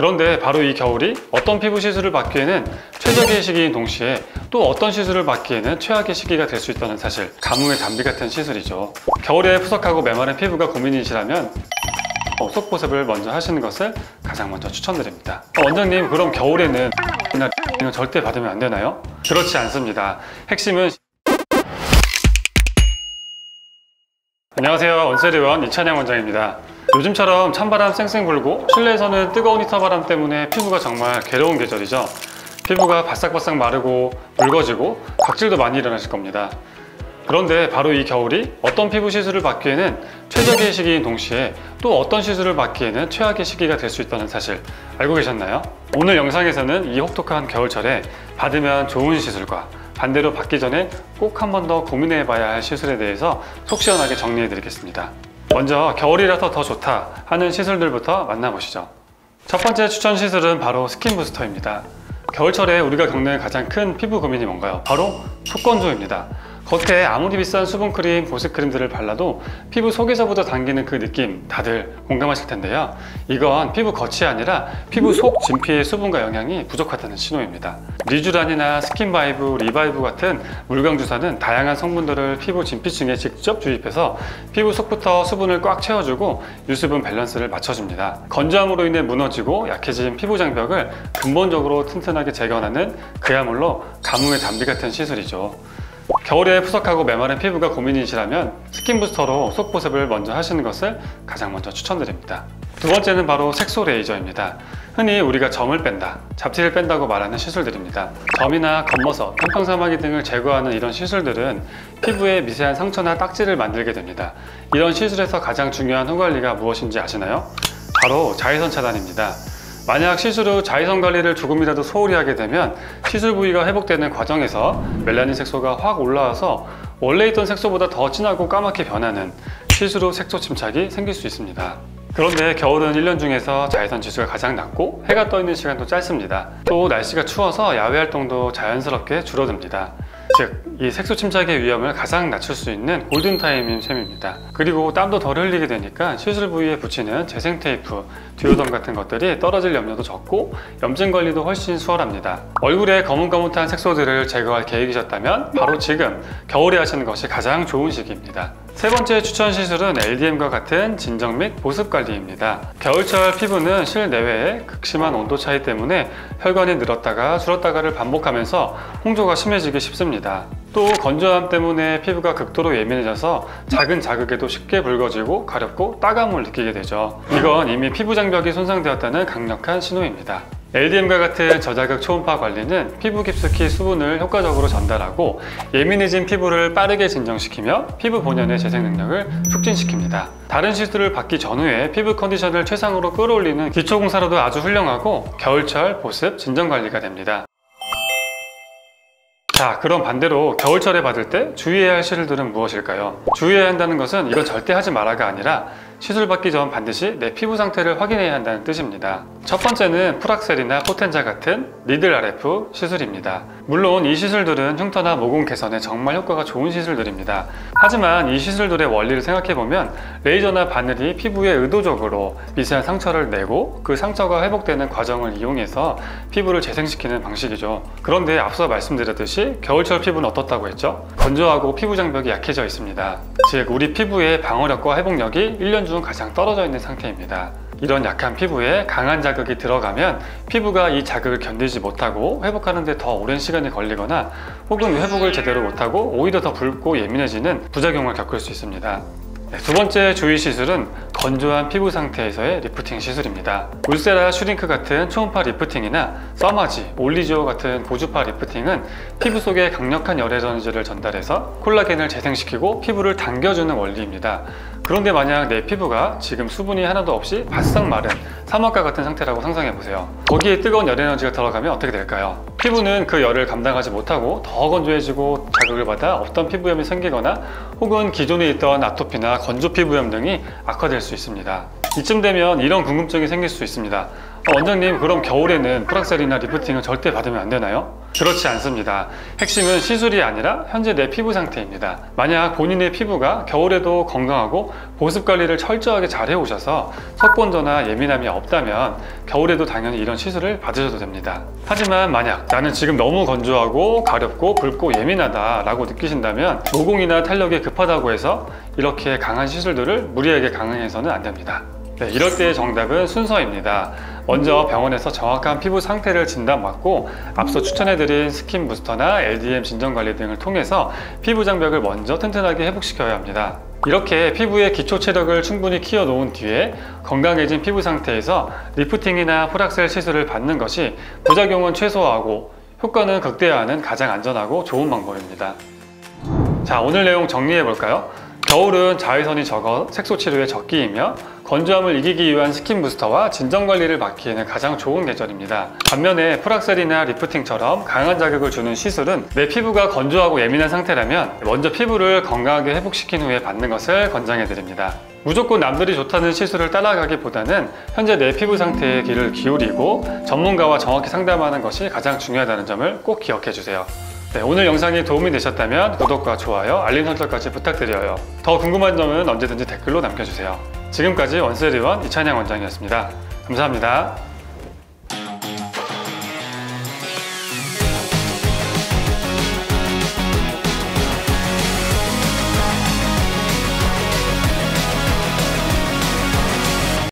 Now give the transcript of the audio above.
그런데 바로 이 겨울이 어떤 피부 시술을 받기에는 최적의 시기인 동시에 또 어떤 시술을 받기에는 최악의 시기가 될 수 있다는 사실, 가뭄의 단비 같은 시술이죠. 겨울에 푸석하고 메마른 피부가 고민이시라면 속 보습을 먼저 하시는 것을 가장 먼저 추천드립니다. 원장님, 그럼 겨울에는 이는 절대 받으면 안 되나요? 그렇지 않습니다. 핵심은 안녕하세요, 원세리원 이찬양 원장입니다. 요즘처럼 찬바람 쌩쌩 불고 실내에서는 뜨거운 히터바람 때문에 피부가 정말 괴로운 계절이죠. 피부가 바싹바싹 마르고 붉어지고 각질도 많이 일어나실 겁니다. 그런데 바로 이 겨울이 어떤 피부 시술을 받기에는 최적의 시기인 동시에 또 어떤 시술을 받기에는 최악의 시기가 될 수 있다는 사실 알고 계셨나요? 오늘 영상에서는 이 혹독한 겨울철에 받으면 좋은 시술과 반대로 받기 전에 꼭 한 번 더 고민해 봐야 할 시술에 대해서 속 시원하게 정리해 드리겠습니다. 먼저 겨울이라서 더 좋다 하는 시술들부터 만나보시죠. 첫 번째 추천 시술은 바로 스킨 부스터입니다. 겨울철에 우리가 겪는 가장 큰 피부 고민이 뭔가요? 바로 속건조입니다. 겉에 아무리 비싼 수분크림, 보습크림들을 발라도 피부 속에서부터 당기는 그 느낌 다들 공감하실 텐데요. 이건 피부 겉이 아니라 피부 속 진피의 수분과 영양이 부족하다는 신호입니다. 리쥬란이나 스킨바이브, 리바이브 같은 물광주사는 다양한 성분들을 피부 진피층에 직접 주입해서 피부 속부터 수분을 꽉 채워주고 유수분 밸런스를 맞춰줍니다. 건조함으로 인해 무너지고 약해진 피부 장벽을 근본적으로 튼튼하게 재건하는 그야말로 가뭄의 단비 같은 시술이죠. 겨울에 푸석하고 메마른 피부가 고민이시라면 스킨 부스터로 속 보습을 먼저 하시는 것을 가장 먼저 추천드립니다. 두 번째는 바로 색소 레이저입니다. 흔히 우리가 점을 뺀다, 잡티를 뺀다고 말하는 시술들입니다. 점이나 겉머서, 편평사마귀 등을 제거하는 이런 시술들은 피부에 미세한 상처나 딱지를 만들게 됩니다. 이런 시술에서 가장 중요한 후관리가 무엇인지 아시나요? 바로 자외선 차단입니다. 만약 시술 후 자외선 관리를 조금이라도 소홀히 하게 되면 시술 부위가 회복되는 과정에서 멜라닌 색소가 확 올라와서 원래 있던 색소보다 더 진하고 까맣게 변하는 시술 후 색소 침착이 생길 수 있습니다. 그런데 겨울은 1년 중에서 자외선 지수가 가장 낮고 해가 떠 있는 시간도 짧습니다. 또 날씨가 추워서 야외 활동도 자연스럽게 줄어듭니다. 즉, 이 색소 침착의 위험을 가장 낮출 수 있는 골든타임인 셈입니다. 그리고 땀도 덜 흘리게 되니까 시술 부위에 붙이는 재생 테이프, 듀오덤 같은 것들이 떨어질 염려도 적고 염증 관리도 훨씬 수월합니다. 얼굴에 거뭇거뭇한 색소들을 제거할 계획이셨다면 바로 지금 겨울에 하시는 것이 가장 좋은 시기입니다. 세 번째 추천 시술은 LDM과 같은 진정 및 보습 관리입니다. 겨울철 피부는 실내외의 극심한 온도 차이 때문에 혈관이 늘었다가 줄었다가를 반복하면서 홍조가 심해지기 쉽습니다. 또 건조함 때문에 피부가 극도로 예민해져서 작은 자극에도 쉽게 붉어지고 가렵고 따가움을 느끼게 되죠. 이건 이미 피부 장벽이 손상되었다는 강력한 신호입니다. LDM과 같은 저자극 초음파 관리는 피부 깊숙이 수분을 효과적으로 전달하고 예민해진 피부를 빠르게 진정시키며 피부 본연의 재생 능력을 촉진시킵니다. 다른 시술을 받기 전후에 피부 컨디션을 최상으로 끌어올리는 기초공사로도 아주 훌륭하고 겨울철 보습 진정 관리가 됩니다. 자, 그럼 반대로 겨울철에 받을 때 주의해야 할 시술들은 무엇일까요? 주의해야 한다는 것은 이건 절대 하지 마라가 아니라 시술 받기 전 반드시 내 피부 상태를 확인해야 한다는 뜻입니다. 첫 번째는 프락셀이나 포텐자 같은 니들 RF 시술입니다. 물론 이 시술들은 흉터나 모공 개선에 정말 효과가 좋은 시술들입니다. 하지만 이 시술들의 원리를 생각해보면 레이저나 바늘이 피부에 의도적으로 미세한 상처를 내고 그 상처가 회복되는 과정을 이용해서 피부를 재생시키는 방식이죠. 그런데 앞서 말씀드렸듯이 겨울철 피부는 어떻다고 했죠? 건조하고 피부 장벽이 약해져 있습니다. 즉, 우리 피부의 방어력과 회복력이 1년 중 가장 떨어져 있는 상태입니다. 이런 약한 피부에 강한 자극이 들어가면 피부가 이 자극을 견디지 못하고 회복하는 데 더 오랜 시간이 걸리거나 혹은 회복을 제대로 못하고 오히려 더 붉고 예민해지는 부작용을 겪을 수 있습니다. 두 번째 주의 시술은 건조한 피부 상태에서의 리프팅 시술입니다. 울세라 슈링크 같은 초음파 리프팅이나 써마지, 올리지오 같은 고주파 리프팅은 피부 속에 강력한 열 에너지를 전달해서 콜라겐을 재생시키고 피부를 당겨주는 원리입니다. 그런데 만약 내 피부가 지금 수분이 하나도 없이 바싹 마른 사막과 같은 상태라고 상상해보세요. 거기에 뜨거운 열 에너지가 들어가면 어떻게 될까요? 피부는 그 열을 감당하지 못하고 더 건조해지고 자극을 받아 없던 피부염이 생기거나 혹은 기존에 있던 아토피나 건조 피부염 등이 악화될 수 있습니다. 이쯤 되면 이런 궁금증이 생길 수 있습니다. 원장님, 그럼 겨울에는 프락셀이나 리프팅을 절대 받으면 안 되나요? 그렇지 않습니다. 핵심은 시술이 아니라 현재 내 피부 상태입니다. 만약 본인의 피부가 겨울에도 건강하고 보습 관리를 철저하게 잘 해오셔서 석본저나 예민함이 없다면 겨울에도 당연히 이런 시술을 받으셔도 됩니다. 하지만 만약 나는 지금 너무 건조하고 가렵고 붉고 예민하다 라고 느끼신다면 모공이나 탄력이 급하다고 해서 이렇게 강한 시술들을 무리하게 강행해서는 안 됩니다. 네, 이럴 때의 정답은 순서입니다. 먼저 병원에서 정확한 피부 상태를 진단받고 앞서 추천해드린 스킨 부스터나 LDM 진정관리 등을 통해서 피부 장벽을 먼저 튼튼하게 회복시켜야 합니다. 이렇게 피부의 기초 체력을 충분히 키워 놓은 뒤에 건강해진 피부 상태에서 리프팅이나 프락셀 시술을 받는 것이 부작용은 최소화하고 효과는 극대화하는 가장 안전하고 좋은 방법입니다. 자, 오늘 내용 정리해 볼까요? 겨울은 자외선이 적어 색소 치료에 적기이며 건조함을 이기기 위한 스킨 부스터와 진정 관리를 받기에는 가장 좋은 계절입니다. 반면에 프락셀이나 리프팅처럼 강한 자극을 주는 시술은 내 피부가 건조하고 예민한 상태라면 먼저 피부를 건강하게 회복시킨 후에 받는 것을 권장해 드립니다. 무조건 남들이 좋다는 시술을 따라가기보다는 현재 내 피부 상태에 귀를 기울이고 전문가와 정확히 상담하는 것이 가장 중요하다는 점을 꼭 기억해 주세요. 네, 오늘 영상이 도움이 되셨다면 구독과 좋아요, 알림 설정까지 부탁드려요. 더 궁금한 점은 언제든지 댓글로 남겨주세요. 지금까지 원스리원 이찬양 원장이었습니다. 감사합니다.